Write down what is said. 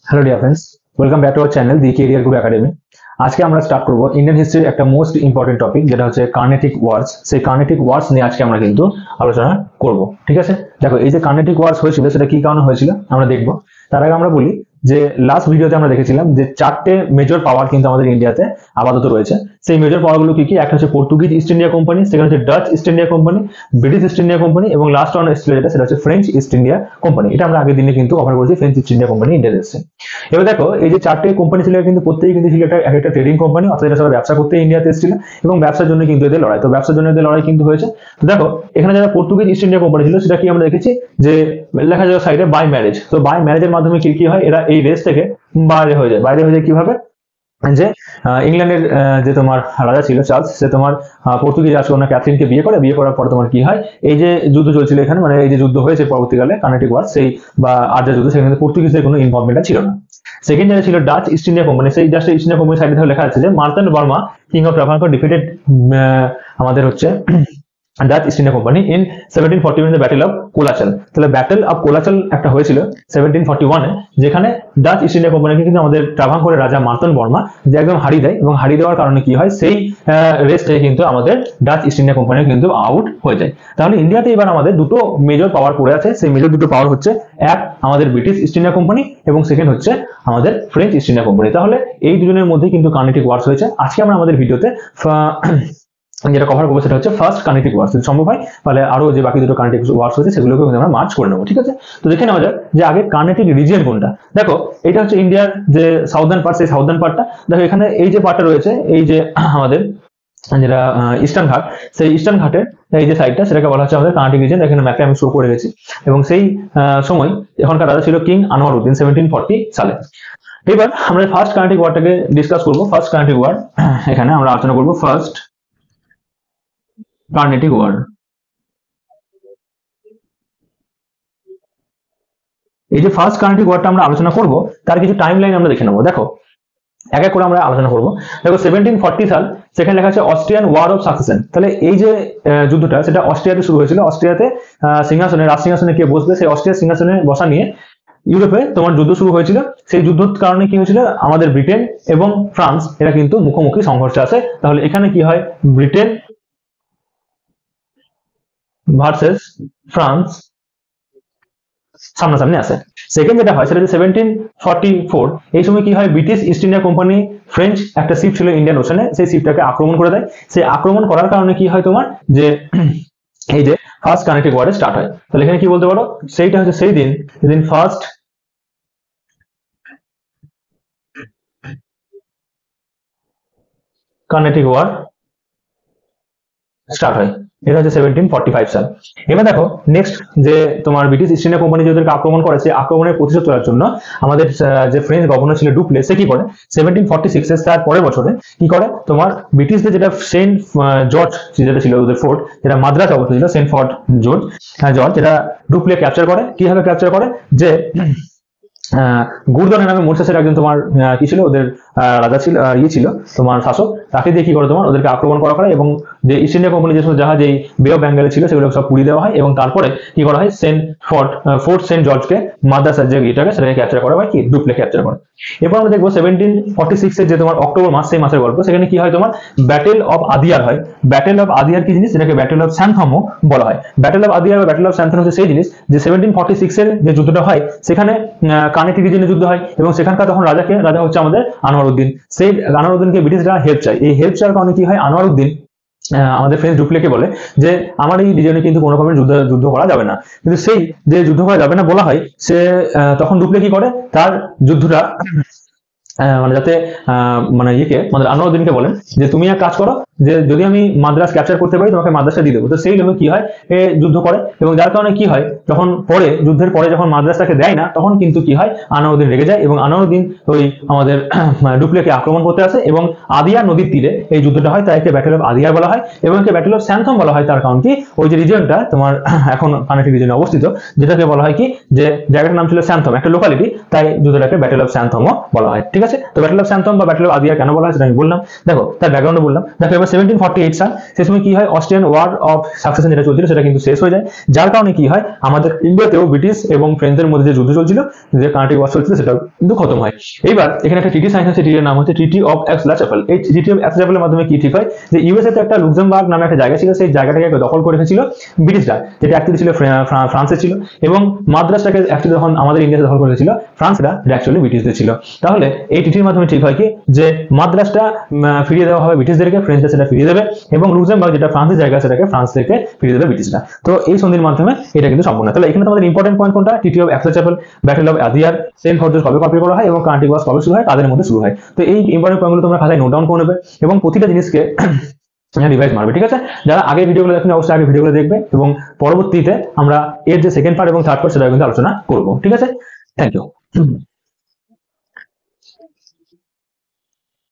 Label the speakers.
Speaker 1: Hello dear friends, welcome back to our channel the career Guru academy. আজকে আমরা start করব Indian হিস্ট্রির একটা most important topic, যেটা হচ্ছে কার্নেটিক ওয়ার্স। সেই কার্নেটিক ওয়ার্স নিয়ে আজকে আমরা কিন্তু আলোচনা করব। ঠিক আছে, দেখো এই যে কার্নেটিক ওয়ার্স হয়েছিল সেটা কি কারণে হয়েছিল আমরা দেখব। তার আগে আমরা বলি যে লাস্ট ভিডিওতে আমরা দেখেছিলাম যে চারটে মেজর পাওয়ার কিন্তু আমাদের ইন্ডিয়াতে আপাতত রয়েছে। সেই মেজর পাওয়ারগুলো কি কি? একটা হচ্ছে Portuguese East India company, second হচ্ছে Dutch East India company, British East India company এবং লাস্ট ওয়ান এসেছিল যেটা, সেটা হচ্ছে ফ্রেঞ্চ ইস্ট ইন্ডিয়া কোম্পানি। এটা আমরা আগের দিনে কিন্তু কভার করেছি, ফ্রেঞ্চ ইস্ট ইন্ডিয়া কোম্পানি ইন্ডিয়াতে এসেছে। এবার দেখো এই যে চারটে কোম্পানি ছিল কিন্তু প্রত্যেকেই কিন্তু ছিল একটা ট্রেডিং কোম্পানি, অর্থাৎ এটা সবাই ব্যবসা করতে ইন্ডিয়াতে এসেছিল এবং ব্যবসার জন্য কিন্তু এদের লড়াই, তো ব্যবসার জন্য এদের লড়াই কিন্তু হয়েছে। তো দেখো এখানে যারা পর্তুগিজ ইস্ট ইন্ডিয়া কোম্পানি ছিল সেটা কি আমরা দেখেছি যে লেখা যায় সাইডে বাই ম্যারেজ। তো বাই ম্যারেজের মাধ্যমে কি কি হয়, এরা এই রেস থেকে বাইরে হয়ে যায় কিভাবে? যে ইংল্যান্ডের যে তোমার রাজা ছিল চার্লস, সে তোমার পর্তুগিজ রাজকন্যা ক্যাথরিনকে বিয়ে করার পর তোমার কি হয়, এই যে যুদ্ধ চলছিল এখানে, মানে এই যে যুদ্ধ হয়েছে পরবর্তীকালে কার্নেটিক ওয়ার, সেই বা আর্যা যুদ্ধ, সেখানে পর্তুগিজের কোনো ইনভলভমেন্ট ছিল না। সেকেন্ড যেটা ছিল ডাচ ইস্ট ইন্ডিয়া কোম্পানি, সেই ডাচ ইস্ট ইন্ডিয়া কোম্পানির সাইডে লেখা আছে যে Marthanda Varma king of Travancore defeated আমাদের হচ্ছে Dutch East India company in 1741 the battle of Colachel. তাহলে ব্যাটেল অফ কোলাচাল একটা হয়েছিল 1741-এ, যেখানে ডাচ ইস্ট ইন্ডিয়া কোম্পানিকে কিন্তু আমাদের ট্রাভাঙ্করের রাজা মার্তন বর্মা যে একদম হারিয়ে দেয়, এবং হারিয়ে দেওয়ার কারণে কি হয়, সেই রেস থেকে কিন্তু আমাদের ডাচ ইস্ট ইন্ডিয়া কোম্পানি কিন্তু আউট হয়ে যায়। তাহলে ইন্ডিয়াতে এবার আমাদের দুটো মেজর পাওয়ার পড়ে আছে। সেই মেজর দুটো পাওয়ার হচ্ছে, এক আমাদের ব্রিটিশ ইস্ট ইন্ডিয়া কোম্পানি এবং সেকেন্ড হচ্ছে আমাদের ফ্রেঞ্চ ইস্ট ইন্ডিয়া কোম্পানি। তাহলে এই দুজনের মধ্যে কিন্তু কার্নেটিক ওয়ার্স হয়েছে। আজকে আমরা আমাদের ভিডিওতে যেটা কভার করবো সেটা হচ্ছে ফার্স্ট কার্নেটিক ওয়ার্স। যদি সম্ভব হয় তাহলে আরো যে বাকি দুটো কার্নেটিক ওয়ার্স হয়েছে সেগুলোকে কিন্তু আমরা মার্চ করে নেবো। ঠিক আছে, তো দেখে নেওয়া যাক যে আগে কার্নেটিক রিজিয়ন কোনটা। দেখো এটা হচ্ছে ইন্ডিয়ার যে সাউদার্ন পার্ট, সেই সাউদার্ন পার্টটা দেখো। এখানে এই যে পার্টটা রয়েছে, এই যে আমাদের যেটা ইস্টার্ন ঘাট, সেই ইস্টার্ন ঘাটের এই যে সাইডটা, সেটাকে বলা হচ্ছে আমাদের কার্নেটিক রিজিয়ন। এখানে ম্যাপে আমি শো করে গেছি। এবং সেই সময় এখনকার রাজা ছিল কিং আনোয়ার উদ্দিন 1740 সালে। এবার আমরা ফার্স্ট কার্নেটিক ওয়ারটাকে ডিসকাস করবো। ফার্স্ট কার্নেটিক ওয়ার, এখানে আমরা আলোচনা করবো ফার্স্ট কার্নেটিক ওয়ার। এই যে ফার্স্ট কার্নেটিক ওয়ারটা আমরা আলোচনা করব, তার কিছু টাইম লাইন আমরা দেখে নেবো। দেখো এক এক করে আমরা আলোচনা করবো। দেখো 1740 সাল, সেখানে লেখা আছে অস্ট্রিয়ান ওয়ার অফ সাকসেশন। তাহলে এই যে যুদ্ধটা, সেটা অস্ট্রিয়াতে শুরু হয়েছিল। অস্ট্রিয়াতে সিংহাসনে, রাজ সিংহাসনে কে বসবে, সেই অস্ট্রিয়ার সিংহাসনে বসা নিয়ে ইউরোপে তোমার যুদ্ধ শুরু হয়েছিল। সেই যুদ্ধের কারণে কি হয়েছিল, আমাদের ব্রিটেন এবং ফ্রান্স এরা কিন্তু মুখোমুখি সংঘর্ষে আছে। তাহলে এখানে কি হয়, ব্রিটেন ভার্সেস ফ্রান্স সামনাসামনি আসে। সেকেন্ড যেটা হয় সেটা হচ্ছে 1744, এই সময় কি হয়, British East India company French একটা শিপ ছিল ইন্ডিয়ান ওশানে, সেই শিপটাকে আক্রমণ করে দেয়। সেই আক্রমণ করার কারণে কি হয় তোমার, যে এই যে ফার্স্ট কার্নেটিক ওয়ার স্টার্ট হয়। তাহলে এখানে কি বলতে পারো, সেইটা হচ্ছে সেই দিন যেদিন ফার্স্ট কার্নেটিক ওয়ার স্টার্ট হয়। এটা হচ্ছে 1745 সাল। এবার দেখো নেক্সট, যে তোমার ব্রিটিশ ইস্ট ইন্ডিয়া কোম্পানি যাদেরকে আক্রমণ করেছে, আক্রমণের প্রতিশোধ তোলার জন্য আমাদের যে ফ্রেঞ্চ গভর্নর ছিল ডুপ্লে, সে কি করে 1746 এর তার পরের বছরে কি করে, তোমার ব্রিটিশদের যেটা সেন্ট জর্জ যেটা ছিল ওদের ফোর্ট, যেটা মাদ্রাজ অবস্থিত ছিল, সেন্ট ফোর্ট জর্জ, যেটা ডুপ্লে ক্যাপচার করে। কিভাবে ক্যাপচার করে, যে গুরদনের নামে মোর্শেসের একজন তোমার কি ছিল, ওদের রাজা ছিল, ছিল তোমার শাসক, তাকে দিয়ে কি করে তোমার ওদেরকে আক্রমণ করা হয়। এবং যে ইস্ট ইন্ডিয়া কোম্পানি যে সমস্ত জাহাজ এই বে অফ বেঙ্গলে ছিল, সেগুলো সব পুড়িয়ে দেওয়া হয়। এবং তারপরে কি করা হয়, ফোর্ট সেন্ট জর্জকে, মাদ্রাসার যে এটাকে, সেটাকে ক্যাপচার করা হয়, কি ডুপ্লে ক্যাপচার করে। এরপর আমরা দেখবো 1746 এর যে তোমার অক্টোবর মাস, সেই মাসের গল্প। সেখানে কি হয়, তোমার ব্যাটেল অফ আদিয়ার হয়। ব্যাটেল অফ আদিয়ার কি জিনিস, যেটাকে ব্যাটেল অফ স্যান্থমও বলা হয়। ব্যাটেল অফ আদিয়ার বা ব্যাটেল অফ স্যান্থম হচ্ছে সেই জিনিস যে 1746 এর যে যুদ্ধটা হয়, সেখানে কার্নেটিক রিজিয়নে যুদ্ধ হয়। এবং সেখানকার তখন রাজা হচ্ছে আমাদের আনোয়ার উদ্দিন। সেই আনোয়ার উদ্দিনকে ব্রিটিশরা হেল্প চায়। এই হেল্প চাওয়ার কারণে কি হয়, আনোয়ার উদ্দিন আমাদের ফ্রেঞ্চ ডুপ্লেকে বলে যে আমার এই রিজিয়নে কিন্তু কোনো রকমের যুদ্ধ করা যাবে না। কিন্তু সেই যে যুদ্ধ করা যাবে না বলা হয়, সে তখন ডুপ্লে কি করে, তার যুদ্ধটা মানে যাতে মানে আমাদের আনোয়ার উদ্দিনকে বলেন যে তুমি এক কাজ করো, যে যদি আমি মাদ্রাজ ক্যাপচার করতে পারি তোমাকে মাদ্রাসটা দিয়ে দেবো। তো সেই লোক কি হয়, যুদ্ধ করে। এবং যার কারণে কি হয়, যখন যুদ্ধের পরে যখন মাদ্রাসটাকে দেয় না, তখন কিন্তু কি হয়, আনোয়ার উদ্দিন রেগে যায় এবং আনোয়ার উদ্দিন ওই আমাদের ডুপ্লেকে আক্রমণ করতে আসে। এবং আদিয়ার নদীর তীরে এই যুদ্ধটা হয়, তাই একে ব্যাটেল অফ আদিয়ার বলা হয়। এবং একে ব্যাটেল অফ স্যান্থম বলা হয়, তার কারণ কি, ওই যে রিজিয়নটা তোমার এখন কার্নেটিক রিজিয়নে অবস্থিত, যেটাকে বলা হয় কি, যে জায়গাটার নাম ছিল স্যান্থম, একটা লোকালিটি, তাই যুদ্ধটাকে ব্যাটেল অফ স্যান্থমও বলা হয়। ঠিক আছে, তো ব্যাটেল অফ স্যান্থম বা ব্যাটেল অফ আদিয়ার কেন বলা হয় সেটা আমি বললাম। দেখো তার ব্যাকগ্রাউন্ডে বললাম। দেখো এবার 1748 সাল, সেই সময় কি হয়, অস্ট্রিয়ান ওয়ার অফ সাকসেশন যেটা চলছিল সেটা কিন্তু শেষ হয়ে যায়, যার কারণে কি হয় আমাদের ইন্ডিয়াতেও ব্রিটিশ এবং ফ্রেঞ্চদের মধ্যে যে যুদ্ধ চলছিল, যে কার্নেটিক ওয়ার চলছিল, সেটা কিন্তু খতম হয়। এইবার এখানে একটা ট্রিটি সাইন হয়েছে, ট্রিটির নাম হচ্ছে ট্রিটি অফ অ্যাক্স-লা-চ্যাপেল। এই ট্রিটি অফ অ্যাক্স-লা-চ্যাপেলের মাধ্যমে কি ঠিক হয় যে ইউএসএ তে একটা লুক্সেমবার্গ নামে একটা জায়গা ছিল, সেই জায়গাটাকে দখল করে রেখেছিল ব্রিটিশরা, যেটা অ্যাকচুয়ালি ছিল ফ্রান্সের ছিল, এবং মাদ্রাসটাকে অ্যাকচুয়ালি যখন আমাদের ইন্ডিয়াতে দখল করে রেখেছিল ফ্রান্সরা, এটা অ্যাকচুয়ালি ব্রিটিশদের ছিল। তাহলে এই ট্রিটির মাধ্যমে ঠিক হয় কি যে মাদ্রাসটা ফিরিয়ে দেওয়া হবে ব্রিটিশদেরকে, ফ্রেঞ্চরা সেটা ফিরিয়ে দেবে, এবং লুক্সেমবার্গ যেটা ফ্রান্সের জায়গা সেটাকে ফ্রান্সদেরকে ফিরিয়ে দেবে ব্রিটিশরা। তো এই সন্ধির মাধ্যমে এটা কিন্তু সম্পূর্ণ। তাহলে এখানে তোমাদের ইম্পর্টেন্ট পয়েন্ট কোনটা, treaty of Aix la Chapelle, battle of Adyar, saint George কবে কপি করা হয়, এবং কার্নেটিক ওয়ার্স কবে শুরু হয়, তাদের মধ্যে শুরু হয়। তো এই ইম্পর্টেন্ট পয়েন্টগুলো তোমরা খাতায় নোট ডাউন করে নেবে এবং প্রতিটা জিনিসকে রিভাইজ মারবে, ঠিক আছে? যারা আগে ভিডিওগুলো দেখেন অবশ্যই আগে ভিডিওগুলো দেখবে, এবং পরবর্তীতে আমরা এর যে সেকেন্ড পার্ট এবং থার্ড পার্ট সেটা কিন্তু আলোচনা করবো, ঠিক আছে? Thank you.